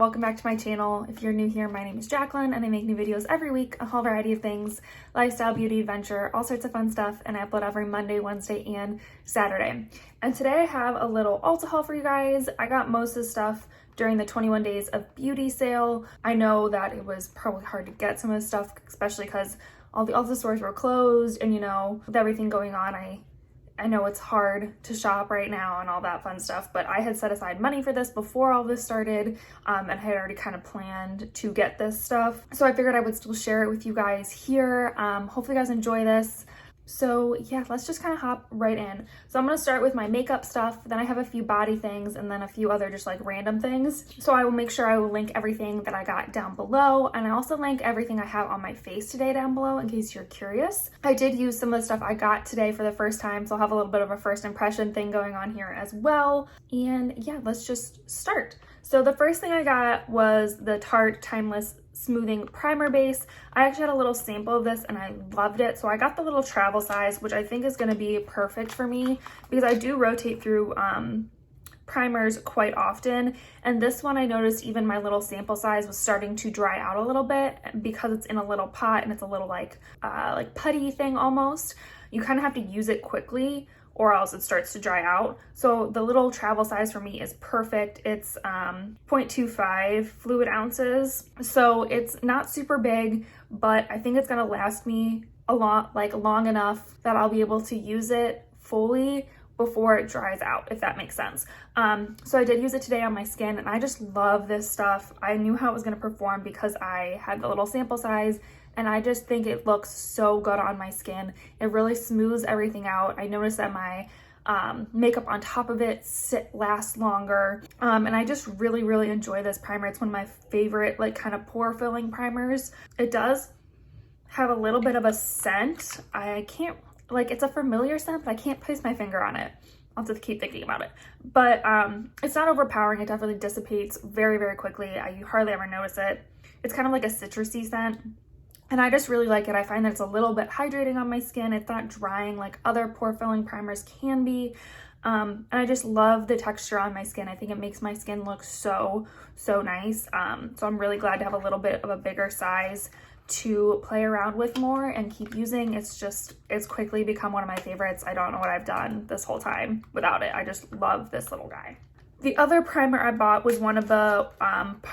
welcome back to my channel. If you're new here, my name is Jacqueline and I make new videos every week, a whole variety of things, lifestyle, beauty, adventure, all sorts of fun stuff, and I upload every Monday, Wednesday, and Saturday. And today I have a little Ulta haul for you guys. I got most of the stuff during the 21 days of beauty sale. I know that it was probably hard to get some of the stuff, especially because all the Ulta stores were closed, and with everything going on, I know it's hard to shop right now and all that fun stuff, but I had set aside money for this before all this started, and I had already kind of planned to get this stuff. So I figured I would still share it with you guys here. Hopefully you guys enjoy this. So yeah, let's just kind of hop right in. So I'm going to start with my makeup stuff, then I have a few body things, and then a few other just like random things. So I will make sure I will link everything that I got down below, and I also link everything I have on my face today down below in case you're curious. I did use some of the stuff I got today for the first time, so I'll have a little bit of a first impression thing going on here as well. And yeah, let's just start. So the first thing I got was the Tarte Timeless Smoothing Primer Base. I actually had a little sample of this and I loved it. So I got the little travel size, which I think is going to be perfect for me because I do rotate through primers quite often. And this one I noticed even my little sample size was starting to dry out a little bit because it's in a little pot and it's a little like putty thing almost. You kind of have to use it quickly or else it starts to dry out. So the little travel size for me is perfect. It's 0.25 fluid ounces. So it's not super big, but I think it's gonna last me a lot, like long enough that I'll be able to use it fully before it dries out, if that makes sense. So I did use it today on my skin and I just love this stuff. I knew how it was gonna perform because I had the little sample size, and I just think it looks so good on my skin. It really smooths everything out. I noticed that my makeup on top of it lasts longer. And I just really enjoy this primer. It's one of my favorite like kind of pore filling primers. It does have a little bit of a scent. I can't, like, it's a familiar scent, but I can't place my finger on it. I'll have to keep thinking about it. But it's not overpowering. It definitely dissipates very quickly. You hardly ever notice it. It's kind of like a citrusy scent. And I just really like it. I find that it's a little bit hydrating on my skin. It's not drying like other pore filling primers can be. And I just love the texture on my skin. I think it makes my skin look so nice. So I'm really glad to have a little bit of a bigger size to play around with more and keep using. It's quickly become one of my favorites. I don't know what I've done this whole time without it. I just love this little guy. The other primer I bought was one of the,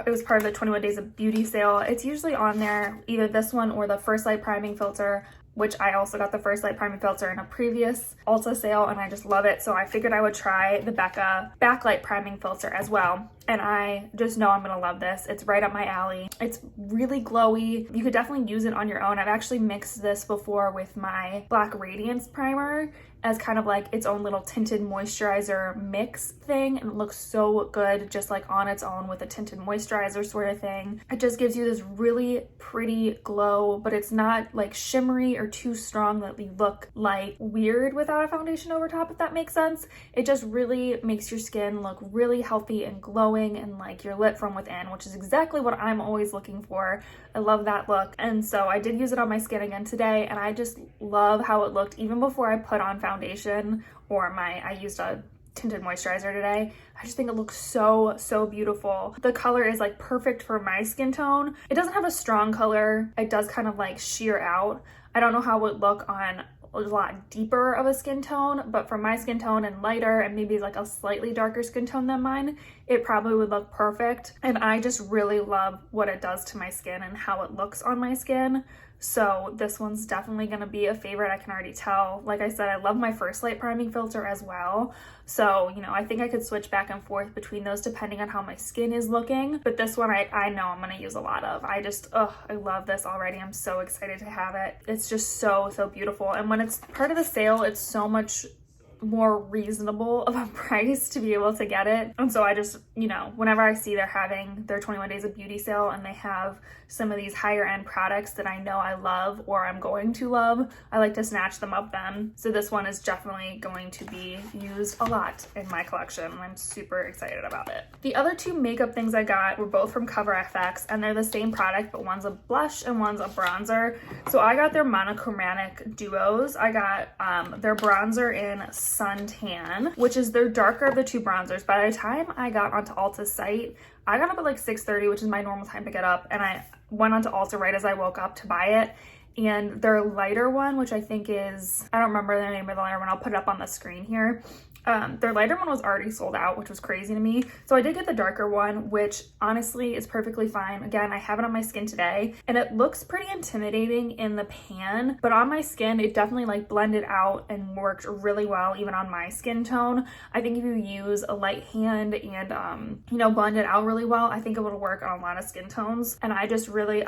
it was part of the 21 days of beauty sale. It's usually on there, either this one or the First Light Priming Filter, which I also got the First Light Priming Filter in a previous Ulta sale and I just love it. So I figured I would try the Becca Backlight Priming Filter as well. And I just know I'm gonna love this. It's right up my alley. It's really glowy. You could definitely use it on your own. I've actually mixed this before with my Black Radiance Primer as kind of like its own little tinted moisturizer mix thing, and it looks so good just like on its own with a tinted moisturizer sort of thing. It just gives you this really pretty glow, but it's not like shimmery or too strong that you look like weird without a foundation over top, if that makes sense. It just really makes your skin look really healthy and glowing and like you're lit from within, which is exactly what I'm always looking for. I love that look. And so I did use it on my skin again today, and I just love how it looked even before I put on foundation or I used a tinted moisturizer today. I just think it looks so beautiful. The color is like perfect for my skin tone. It doesn't have a strong color. It does kind of like sheer out. I don't know how it would look on a lot deeper of a skin tone, but for my skin tone and lighter and maybe like a slightly darker skin tone than mine, it probably would look perfect. And I just really love what it does to my skin and how it looks on my skin. So this one's definitely going to be a favorite. I can already tell. Like I said, I love my First Light Priming Filter as well. So, I think I could switch back and forth between those depending on how my skin is looking. But this one I know I'm going to use a lot of. I love this already. I'm so excited to have it. It's just so beautiful. And when it's part of the sale, it's so much more reasonable of a price to be able to get it. And so I just, whenever I see they're having their 21 days of beauty sale and they have some of these higher end products that I know I love or I'm going to love, I like to snatch them up then. So this one is definitely going to be used a lot in my collection and I'm super excited about it. The other two makeup things I got were both from Cover FX and they're the same product, but one's a blush and one's a bronzer. So I got their monochromatic duos. I got their bronzer in Suntan, which is their darker of the two bronzers. By the time I got onto Ulta's site, I got up at like 6:30, which is my normal time to get up, and I went onto Ulta right as I woke up to buy it. And their lighter one, which I think is, I don't remember the name of the lighter one, I'll put it up on the screen here. Their lighter one was already sold out, which was crazy to me. So I did get the darker one, which honestly is perfectly fine. Again, I have it on my skin today and it looks pretty intimidating in the pan, but on my skin, it definitely like blended out and worked really well, even on my skin tone. I think if you use a light hand and, you know, blend it out really well, I think it would work on a lot of skin tones. And I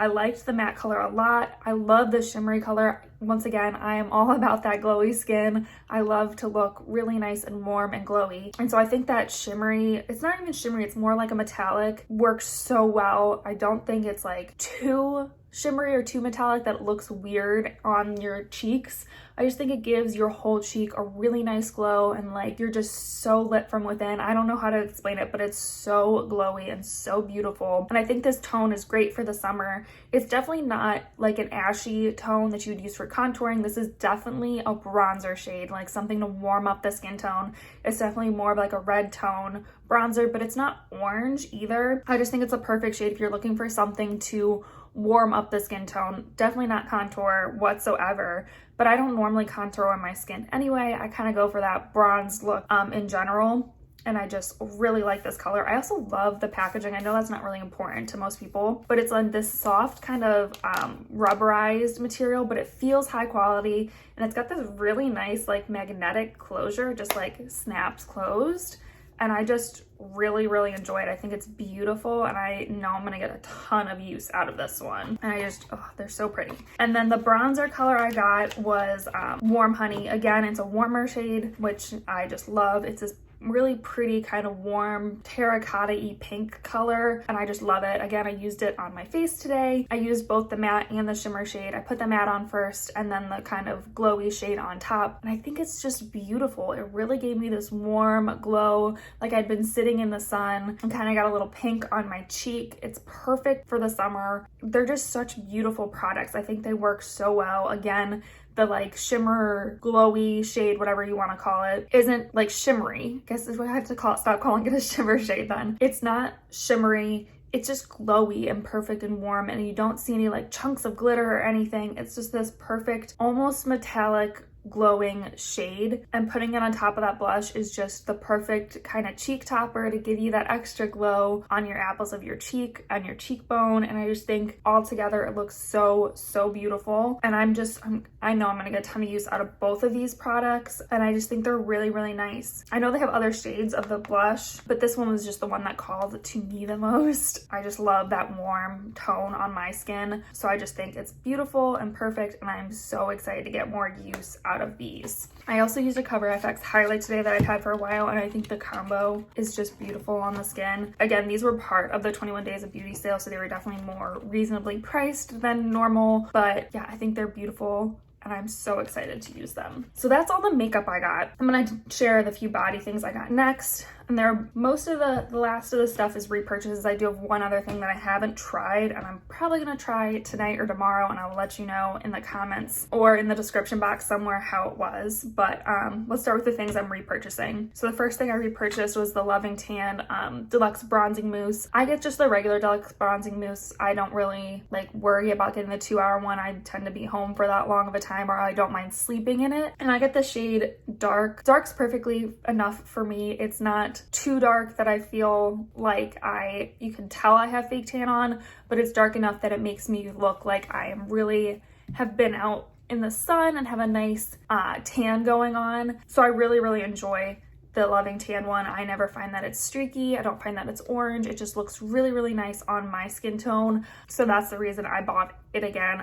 liked the matte color a lot. I love the shimmery color. Once again, I am all about that glowy skin. I love to look really nice and warm and glowy. And so I think that shimmery, it's not even shimmery, it's more like a metallic, works so well. I don't think it's like too shimmery or too metallic that it looks weird on your cheeks. I just think it gives your whole cheek a really nice glow and like you're just so lit from within. I don't know how to explain it, but it's so glowy and so beautiful. And I think this tone is great for the summer. It's definitely not like an ashy tone that you would use for contouring. This is definitely a bronzer shade, like something to warm up the skin tone. It's definitely more of like a red tone bronzer, but it's not orange either. I just think it's a perfect shade if you're looking for something to warm up the skin tone. Definitely not contour whatsoever, but I don't normally contour on my skin anyway. I kind of go for that bronze look in general, and I just really like this color. I also love the packaging. I know that's not really important to most people, but it's on this soft kind of rubberized material, but it feels high quality, and it's got this really nice like magnetic closure, just like snaps closed. And I just really enjoy it. I think it's beautiful and I know I'm gonna get a ton of use out of this one. And I just, oh, they're so pretty. And then the bronzer color I got was Warm Honey. Again, it's a warmer shade, which I just love. It's this really pretty kind of warm terracotta-y pink color, and I just love it. Again, I used it on my face today. I used both the matte and the shimmer shade. I put the matte on first and then the kind of glowy shade on top, and I think it's just beautiful. It really gave me this warm glow, like I'd been sitting in the sun, and kind of got a little pink on my cheek. It's perfect for the summer. They're just such beautiful products. I think they work so well. Again, the like shimmer glowy shade, whatever you want to call it, isn't like shimmery. I guess I have to stop calling it a shimmer shade then. It's not shimmery. It's just glowy and perfect and warm, and you don't see any like chunks of glitter or anything. It's just this perfect, almost metallic glowing shade, and putting it on top of that blush is just the perfect kind of cheek topper to give you that extra glow on your apples of your cheek, on your cheekbone. And I just think all together it looks so beautiful. And I know I'm gonna get a ton of use out of both of these products, and I just think they're really nice. I know they have other shades of the blush, but this one was just the one that called to me the most. I just love that warm tone on my skin, so I just think it's beautiful and perfect, and I'm so excited to get more use out of these. I also used a Cover FX highlight today that I've had for a while, and I think the combo is just beautiful on the skin. Again, these were part of the 21 Days of Beauty sale, so they were definitely more reasonably priced than normal, but yeah, I think they're beautiful and I'm so excited to use them. So that's all the makeup I got. I'm gonna share the few body things I got next. And most of the last of the stuff is repurchases. I do have one other thing that I haven't tried, and I'm probably gonna try tonight or tomorrow, and I'll let you know in the comments or in the description box somewhere how it was. But let's start with the things I'm repurchasing. So the first thing I repurchased was the Loving Tan Deluxe Bronzing Mousse. I get just the regular Deluxe Bronzing Mousse. I don't really like worry about getting the 2-hour one. I tend to be home for that long of a time, or I don't mind sleeping in it. And I get the shade Dark. Dark's perfectly enough for me. It's not too dark that I feel like you can tell I have fake tan on, but it's dark enough that it makes me look like I am really have been out in the sun and have a nice tan going on. So I really enjoy the Loving Tan one. I never find that it's streaky. I don't find that it's orange. It just looks really nice on my skin tone. So that's the reason I bought it again.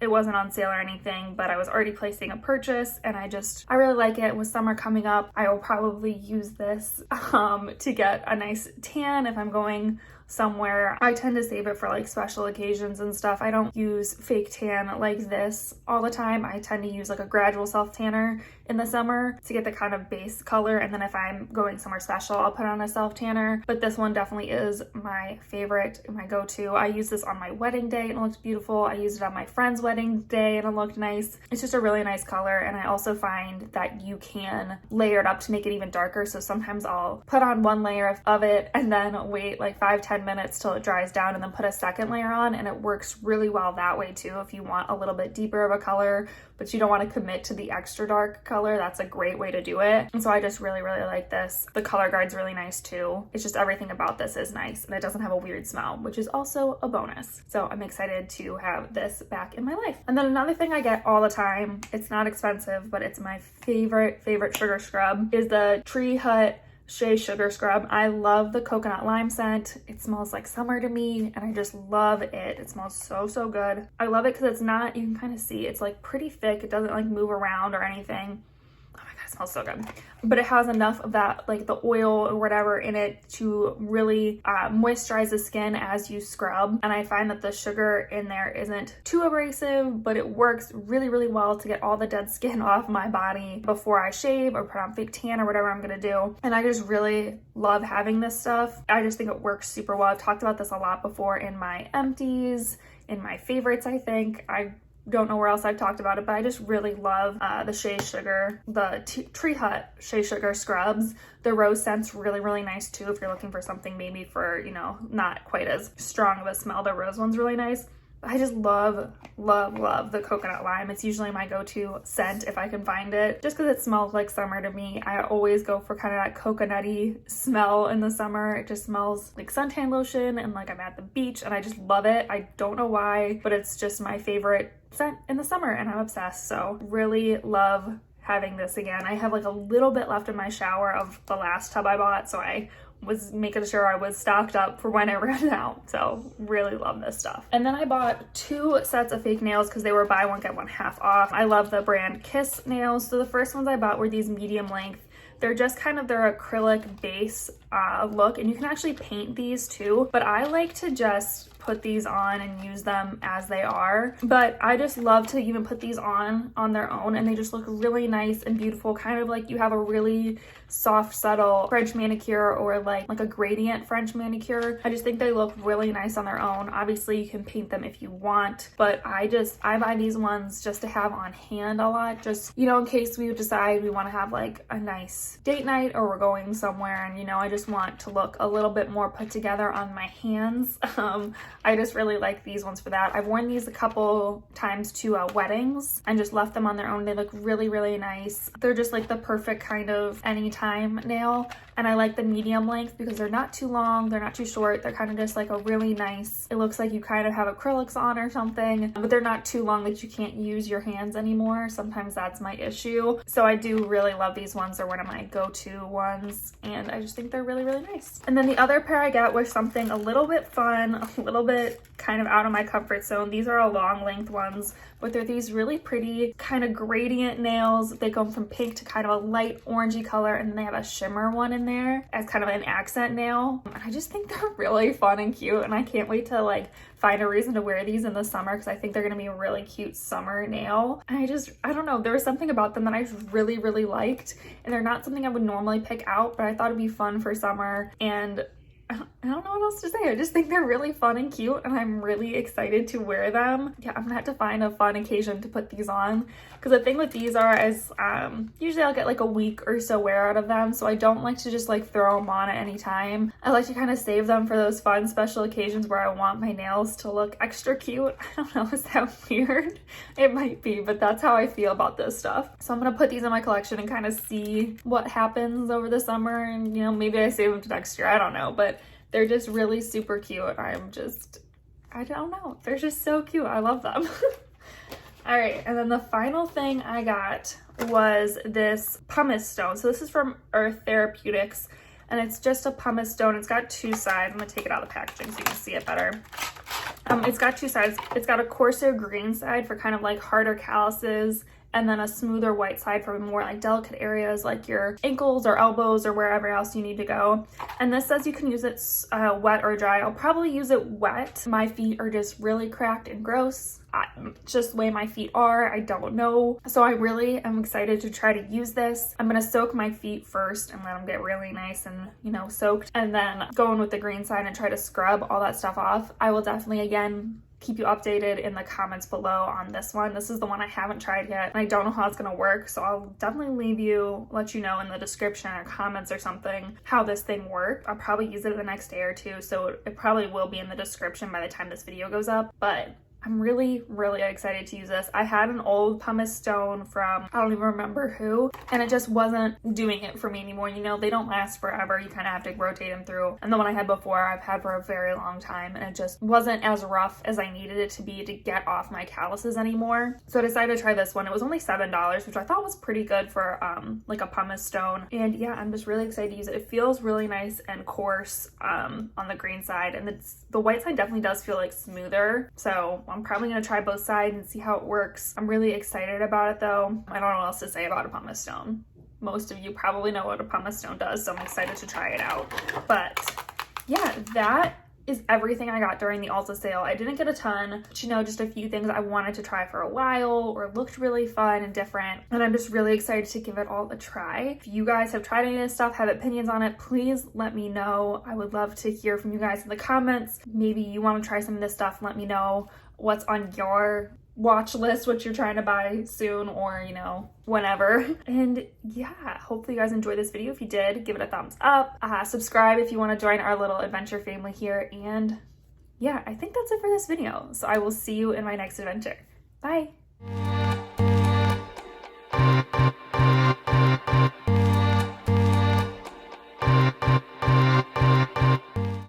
It wasn't on sale or anything, but I was already placing a purchase, and I really like it. With summer coming up, I will probably use this to get a nice tan if I'm going somewhere. I tend to save it for like special occasions and stuff. I don't use fake tan like this all the time. I tend to use like a gradual self tanner in the summer to get the kind of base color, and then if I'm going somewhere special, I'll put on a self tanner. But this one definitely is my favorite, my go-to. I use this on my wedding day and it looks beautiful. I used it on my friend's wedding day and it looked nice. It's just a really nice color, and I also find that you can layer it up to make it even darker. So sometimes I'll put on one layer of it and then wait like 5-10 minutes till it dries down and then put a second layer on, and it works really well that way too. If you want a little bit deeper of a color but you don't want to commit to the extra dark color, that's a great way to do it. And so I just really like this. The color guard's really nice too. It's just everything about this is nice, and it doesn't have a weird smell, which is also a bonus. So I'm excited to have this back in my life. And then another thing I get all the time, it's not expensive, but it's my favorite sugar scrub, is the Tree Hut Shea Sugar Scrub. I love the coconut lime scent. It smells like summer to me, and I just love it. It smells so good. I love it because it's not, you can kind of see, it's like pretty thick. It doesn't like move around or anything. Oh my God, it smells so good. But it has enough of that, like the oil or whatever in it to really moisturize the skin as you scrub. And I find that the sugar in there isn't too abrasive, but it works really well to get all the dead skin off my body before I shave or put on fake tan or whatever I'm gonna do. And I just really love having this stuff. I just think it works super well. I've talked about this a lot before in my empties, in my favorites, I think. I don't know where else I've talked about it, but I just really love the Shea Sugar, the Tree Hut Shea Sugar scrubs. The rose scent's really nice too if you're looking for something maybe for, you know, not quite as strong of a smell. The rose one's really nice. I just love the coconut lime. It's usually my go-to scent if I can find it, just because it smells like summer to me. I always go for kind of that coconutty smell in the summer. It just smells like suntan lotion and like I'm at the beach, and I just love it. I don't know why, but it's just my favorite scent in the summer and I'm obsessed. So really love having this again. I have like a little bit left in my shower of the last tub I bought, so I was making sure I was stocked up for when it ran out. So really love this stuff. And then I bought 2 sets of fake nails because they were buy one get one half off. I love the brand Kiss nails. So the first ones I bought were these medium length. They're just kind of their acrylic base look, and you can actually paint these too, but I like to just put these on and use them as they are. But I just love to even put these on their own, and they just look really nice and beautiful, kind of like you have a really soft, subtle French manicure or like a gradient French manicure. I just think they look really nice on their own. Obviously you can paint them if you want, but I buy these ones just to have on hand a lot, just, you know, in case we decide we want to have like a nice date night or we're going somewhere, and you know, I just want to look a little bit more put together on my hands. I just really like these ones for that. I've worn these a couple times to weddings and just left them on their own. They look really nice. They're just like the perfect kind of anytime nail, and I like the medium length because they're not too long, they're not too short, they're kind of just like a really nice, it looks like you kind of have acrylics on or something, but they're not too long that you can't use your hands anymore. Sometimes that's my issue. So I do really love these ones. They're one of my go-to ones, and I just think they're really nice. And then the other pair I got was something a little bit fun, a little bit kind of out of my comfort zone. These are a long length ones, but they're these really pretty kind of gradient nails. They go from pink to kind of a light orangey color, and then they have a shimmer one in there as kind of an accent nail. And I just think they're really fun and cute, and I can't wait to like find a reason to wear these in the summer because I think they're gonna be a really cute summer nail. And I don't know, there was something about them that I just really liked, and they're not something I would normally pick out, but I thought it'd be fun for summer, and I don't know what else to say. I just think they're really fun and cute, and I'm really excited to wear them. Yeah, I'm gonna have to find a fun occasion to put these on, because the thing with these is usually I'll get like a week or so wear out of them, so I don't like to just like throw them on at any time. I like to kind of save them for those fun special occasions where I want my nails to look extra cute. I don't know, is that weird? It might be, but that's how I feel about this stuff. So I'm gonna put these in my collection and kind of see what happens over the summer, and you know, maybe I save them to next year, I don't know, but they're just really super cute. I don't know. They're just so cute. I love them. All right, and then the final thing I got was this Pumice Stone. So this is from Earth Therapeutics, and it's just a pumice stone. It's got 2 sides. I'm gonna take it out of the packaging so you can see it better. It's got 2 sides. It's got a coarser green side for kind of like harder calluses, and then a smoother white side for more like delicate areas like your ankles or elbows or wherever else you need to go. And this says you can use it wet or dry. I'll probably use it wet. My feet are just really cracked and gross. just the way my feet are, I don't know. So I really am excited to try to use this. I'm gonna soak my feet first and let them get really nice and, you know, soaked, and then go in with the green side and try to scrub all that stuff off. I will definitely, again, keep you updated in the comments below on this one. This is the one I haven't tried yet, and I don't know how it's gonna work, so I'll definitely let you know in the description or comments or something how this thing worked. I'll probably use it the next day or two, so it probably will be in the description by the time this video goes up, but I'm really, really excited to use this. I had an old Pumice Stone from, I don't even remember who, and it just wasn't doing it for me anymore. You know, they don't last forever. You kind of have to rotate them through. And the one I had before, I've had for a very long time, and it just wasn't as rough as I needed it to be to get off my calluses anymore. So I decided to try this one. It was only $7, which I thought was pretty good for like a Pumice Stone. And yeah, I'm just really excited to use it. It feels really nice and coarse on the green side, and the white side definitely does feel like smoother. So I'm probably gonna try both sides and see how it works. I'm really excited about it though. I don't know what else to say about a Pumice Stone. Most of you probably know what a Pumice Stone does, so I'm excited to try it out. But yeah, that is everything I got during the Ulta sale. I didn't get a ton, but you know, just a few things I wanted to try for a while or looked really fun and different. And I'm just really excited to give it all a try. If you guys have tried any of this stuff, have opinions on it, please let me know. I would love to hear from you guys in the comments. Maybe you want to try some of this stuff. Let me know what's on your watch list, what you're trying to buy soon, or you know, whenever. And yeah, hopefully you guys enjoyed this video. If you did, give it a thumbs up. Subscribe if you want to join our little adventure family here. And yeah, I think that's it for this video. So I will see you in my next adventure. Bye.